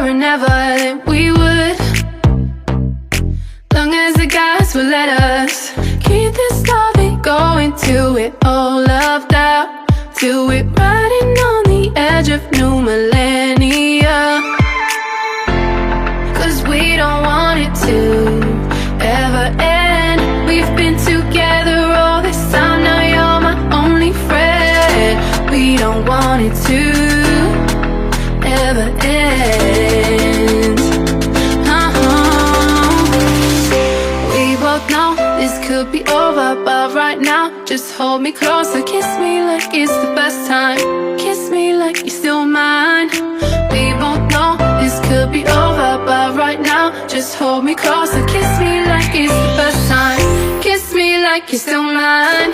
and ever that we would, long as the gods will let us keep this loving going till we're all loved out, till we're riding on the edge of new millennia. Cause we don't want it to ever end. We've been together all this time, now you're my only friend. We don't want it to ever end. We both know this could be over, but right now just hold me closer. Kiss me like it's the best time. Kiss me like you're still mine. We both know this could be over, but right now just hold me closer. Kiss me like it's the best time. Kiss me like you're still mine.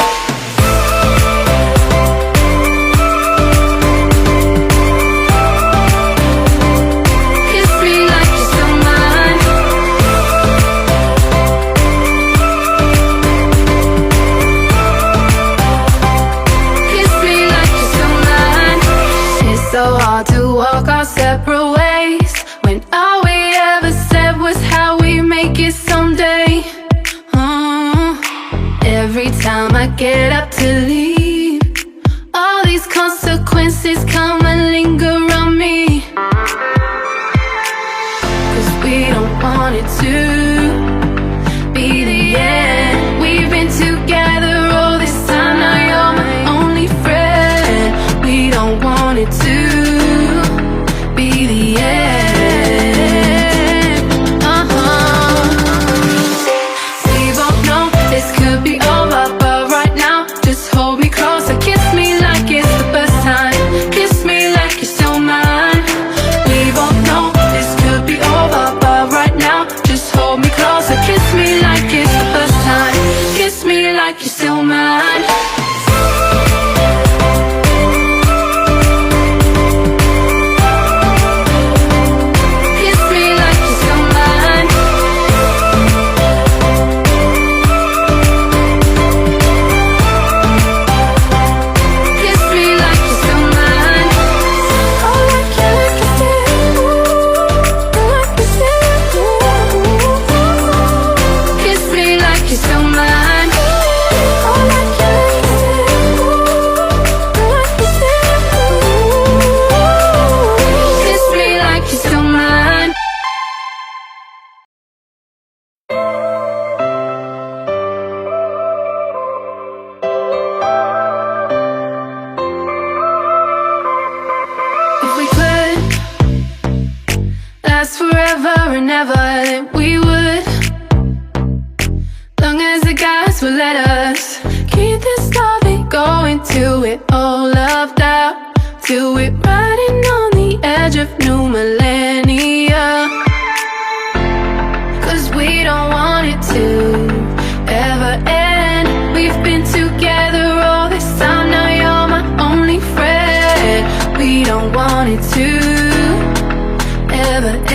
So hard to walk our separate ways when all we ever said was how we make it someday. Every time I get up to leave, all these consequences come and linger on me. Cause we don't want it to be the end. We've been together all this time, now you're my only friend. We don't want it to be the end. We both know this could be over, but right now just hold me closer. Kiss me like it's the best time. Kiss me like you're still mine. We both know this could be over, but right now just hold me closer. Kiss me like it's the best time. Kiss me like you're still mine. Forever and ever that we would, long as the gods will let us keep this loving going till we're all loved out, till we're riding on the edge of new millennia. Cause we don't want it to ever end. We've been together all this time, now you're my only friend. We don't want it to ever end.